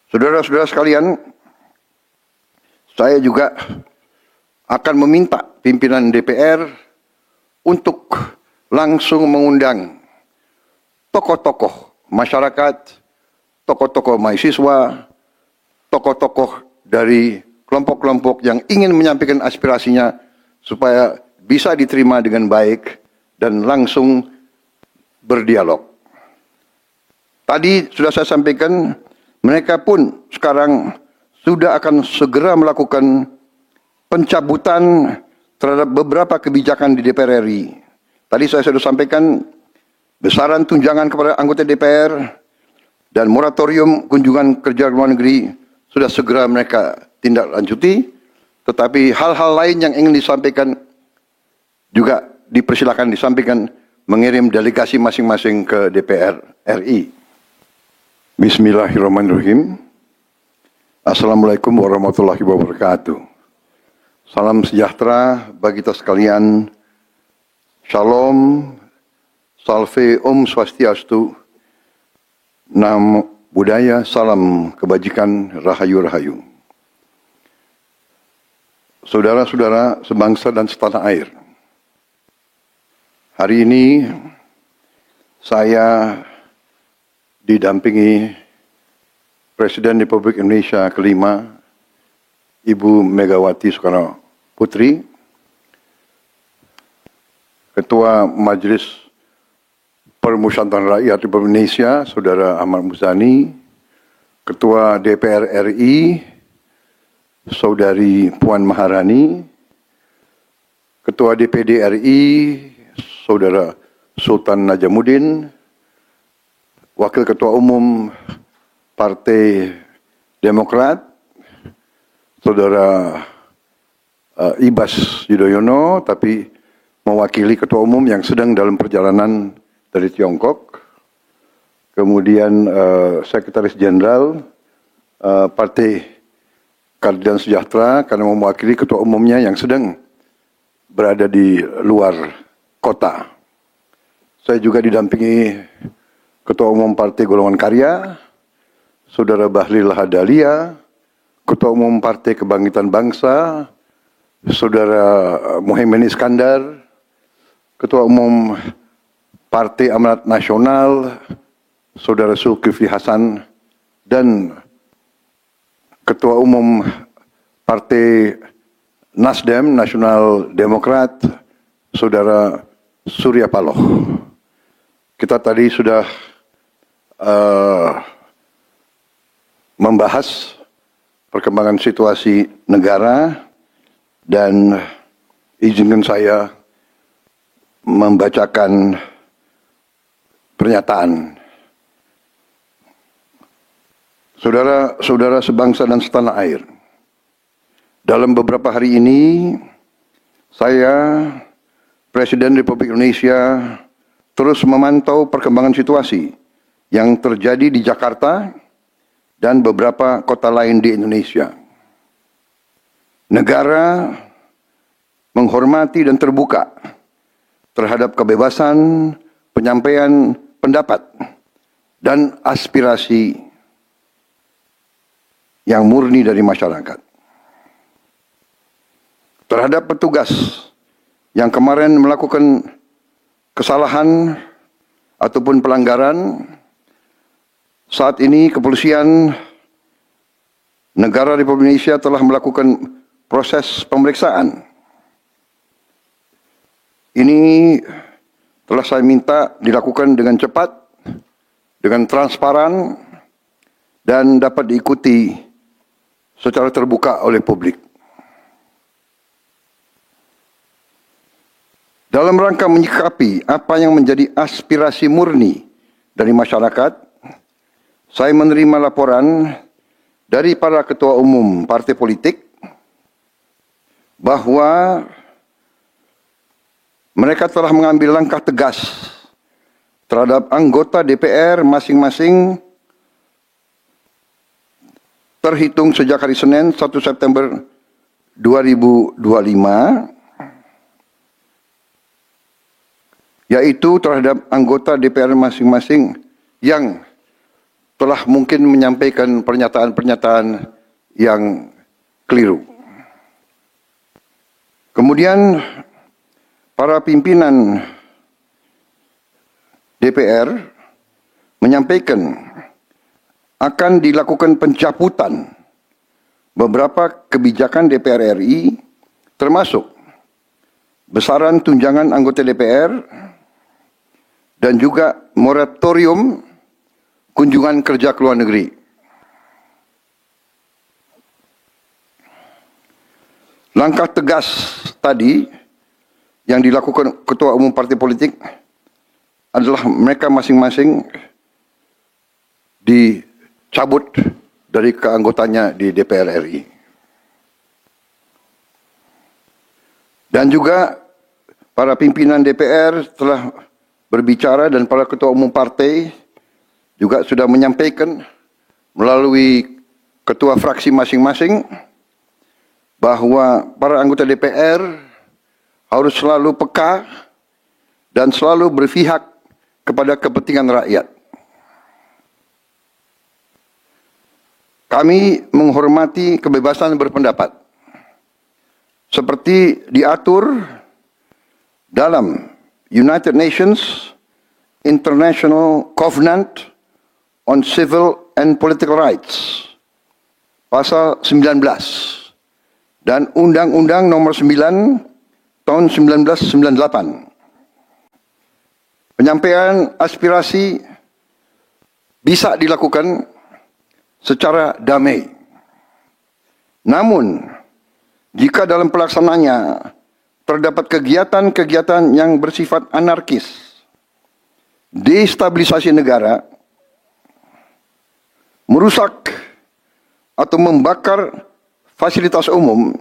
Saudara-saudara sekalian, saya juga akan meminta pimpinan DPR untuk langsung mengundang tokoh-tokoh masyarakat, tokoh-tokoh mahasiswa, tokoh-tokoh dari kelompok-kelompok yang ingin menyampaikan aspirasinya supaya bisa diterima dengan baik dan langsung berdialog. Tadi sudah saya sampaikan, mereka pun sekarang sudah akan segera melakukan pencabutan terhadap beberapa kebijakan di DPR RI. Tadi saya sudah sampaikan besaran tunjangan kepada anggota DPR dan moratorium kunjungan kerja luar negeri sudah segera mereka tindak lanjuti. Tetapi hal-hal lain yang ingin disampaikan juga dipersilakan disampaikan, mengirim delegasi masing-masing ke DPR RI. Bismillahirrahmanirrahim. Assalamualaikum warahmatullahi wabarakatuh. Salam sejahtera bagi kita sekalian. Shalom, salve, om swastiastu, namo buddhaya, salam kebajikan, rahayu-rahayu. Saudara-saudara sebangsa dan setanah air, hari ini saya didampingi Presiden Republik Indonesia kelima, Ibu Megawati Soekarno Putri, Ketua Majelis Permusyawaratan Rakyat Republik Indonesia, Saudara Ahmad Muzani, Ketua DPR RI, Saudari Puan Maharani, Ketua DPD RI, Saudara Sultan Najamuddin, Wakil Ketua Umum Partai Demokrat, Saudara Ibas Yudhoyono, tapi mewakili Ketua Umum yang sedang dalam perjalanan dari Tiongkok. Kemudian Sekretaris Jenderal Partai Keadilan Sejahtera karena mewakili Ketua Umumnya yang sedang berada di luar kota. Saya juga didampingi Ketua Umum Partai Golongan Karya, Saudara Bahlil Lahadalia, Ketua Umum Partai Kebangkitan Bangsa, Saudara Muhaimin Iskandar, Ketua Umum Partai Amanat Nasional, Saudara Zulkifli Hasan, dan Ketua Umum Partai Nasdem, Nasional Demokrat, Saudara Surya Paloh. Kita tadi sudah membahas perkembangan situasi negara dan izinkan saya membacakan pernyataan. Saudara-saudara sebangsa dan setanah air, dalam beberapa hari ini saya, Presiden Republik Indonesia, terus memantau perkembangan situasi yang terjadi di Jakarta dan beberapa kota lain di Indonesia. Negara menghormati dan terbuka terhadap kebebasan penyampaian pendapat dan aspirasi yang murni dari masyarakat. Terhadap petugas yang kemarin melakukan kesalahan ataupun pelanggaran, saat ini kepolisian negara Republik Indonesia telah melakukan proses pemeriksaan. Ini telah saya minta dilakukan dengan cepat, dengan transparan, dan dapat diikuti secara terbuka oleh publik. Dalam rangka menyikapi apa yang menjadi aspirasi murni dari masyarakat, saya menerima laporan dari para ketua umum partai politik bahwa mereka telah mengambil langkah tegas terhadap anggota DPR masing-masing terhitung sejak hari Senin 1 September 2025, yaitu terhadap anggota DPR masing-masing yang telah mungkin menyampaikan pernyataan-pernyataan yang keliru. Kemudian para pimpinan DPR menyampaikan akan dilakukan pencabutan beberapa kebijakan DPR RI, termasuk besaran tunjangan anggota DPR dan juga moratorium kunjungan kerja ke luar negeri. Langkah tegas tadi yang dilakukan ketua umum partai politik adalah mereka masing-masing dicabut dari keanggotanya di DPR RI. Dan juga para pimpinan DPR telah berbicara dan para ketua umum partai juga sudah menyampaikan melalui ketua fraksi masing-masing bahwa para anggota DPR harus selalu peka dan selalu berpihak kepada kepentingan rakyat. Kami menghormati kebebasan berpendapat seperti diatur dalam United Nations International Covenant on Civil and Political Rights pasal 19 dan Undang-Undang nomor 9 tahun 1998. Penyampaian aspirasi bisa dilakukan secara damai. Namun, jika dalam pelaksananya terdapat kegiatan-kegiatan yang bersifat anarkis, destabilisasi negara, merusak atau membakar fasilitas umum,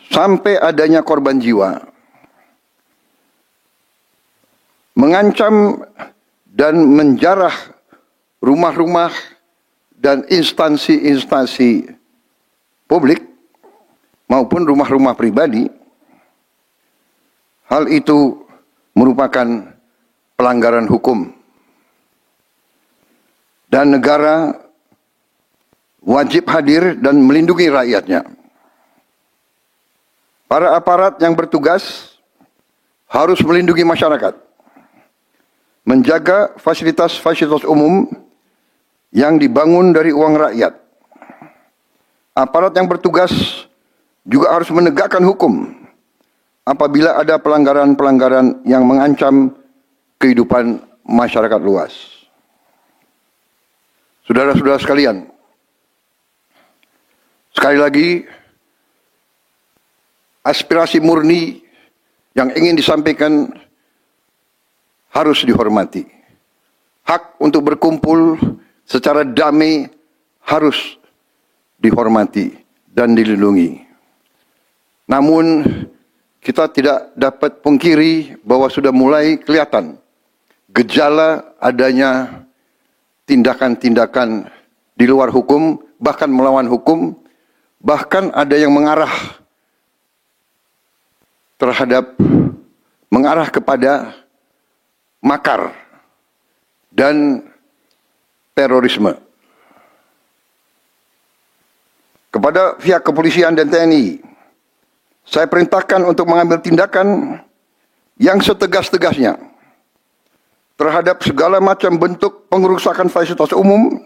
sampai adanya korban jiwa, mengancam dan menjarah rumah-rumah dan instansi-instansi publik maupun rumah-rumah pribadi, hal itu merupakan pelanggaran hukum. Dan negara wajib hadir dan melindungi rakyatnya. Para aparat yang bertugas harus melindungi masyarakat, menjaga fasilitas-fasilitas umum yang dibangun dari uang rakyat. Aparat yang bertugas juga harus menegakkan hukum apabila ada pelanggaran-pelanggaran yang mengancam kehidupan masyarakat luas. Saudara-saudara sekalian, sekali lagi, aspirasi murni yang ingin disampaikan harus dihormati. Hak untuk berkumpul secara damai harus dihormati dan dilindungi. Namun, kita tidak dapat pungkiri bahwa sudah mulai kelihatan gejala adanya tindakan-tindakan di luar hukum, bahkan melawan hukum, bahkan ada yang mengarah kepada makar dan terorisme. Kepada pihak kepolisian dan TNI, saya perintahkan untuk mengambil tindakan yang setegas-tegasnya terhadap segala macam bentuk pengerusakan fasilitas umum,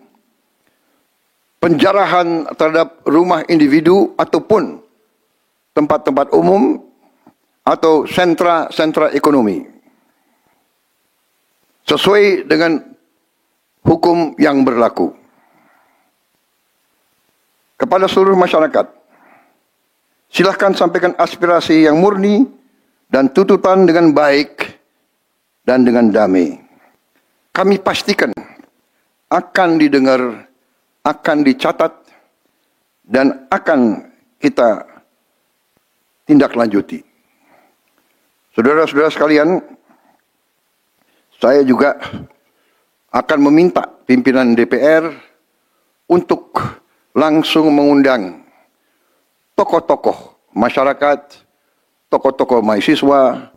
penjarahan terhadap rumah individu ataupun tempat-tempat umum atau sentra-sentra ekonomi, sesuai dengan hukum yang berlaku. Kepada seluruh masyarakat, silahkan sampaikan aspirasi yang murni dan tuntutan dengan baik dan dengan damai. Kami pastikan akan didengar, akan dicatat, dan akan kita tindak lanjuti. Saudara-saudara sekalian, saya juga akan meminta pimpinan DPR untuk langsung mengundang tokoh-tokoh masyarakat, tokoh-tokoh mahasiswa,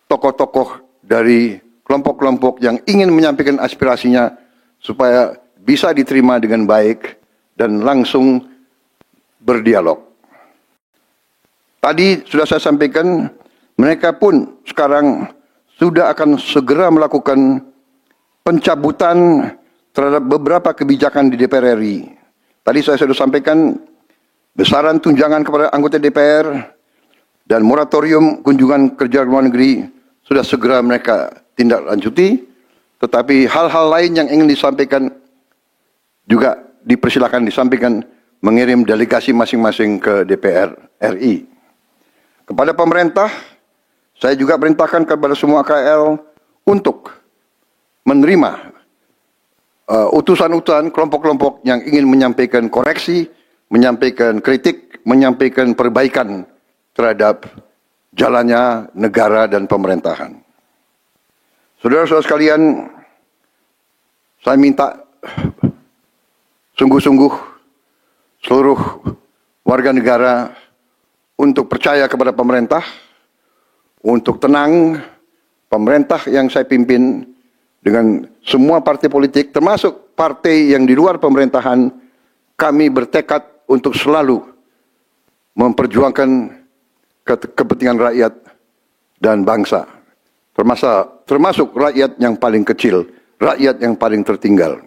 tokoh-tokoh dari kelompok-kelompok yang ingin menyampaikan aspirasinya supaya bisa diterima dengan baik dan langsung berdialog. Tadi sudah saya sampaikan, mereka pun sekarang sudah akan segera melakukan pencabutan terhadap beberapa kebijakan di DPR RI. Tadi saya sudah sampaikan besaran tunjangan kepada anggota DPR dan moratorium kunjungan kerja ke luar negeri sudah segera mereka tindak lanjuti, tetapi hal-hal lain yang ingin disampaikan juga dipersilakan disampaikan mengirim delegasi masing-masing ke DPR RI. Kepada pemerintah, saya juga perintahkan kepada semua KL untuk menerima utusan-utusan kelompok-kelompok yang ingin menyampaikan koreksi, menyampaikan kritik, menyampaikan perbaikan terhadap jalannya negara dan pemerintahan. Saudara-saudara sekalian, saya minta sungguh-sungguh seluruh warga negara untuk percaya kepada pemerintah, untuk tenang. Pemerintah yang saya pimpin dengan semua partai politik, termasuk partai yang di luar pemerintahan, kami bertekad untuk selalu memperjuangkan kepentingan rakyat dan bangsa, termasuk rakyat yang paling kecil, rakyat yang paling tertinggal.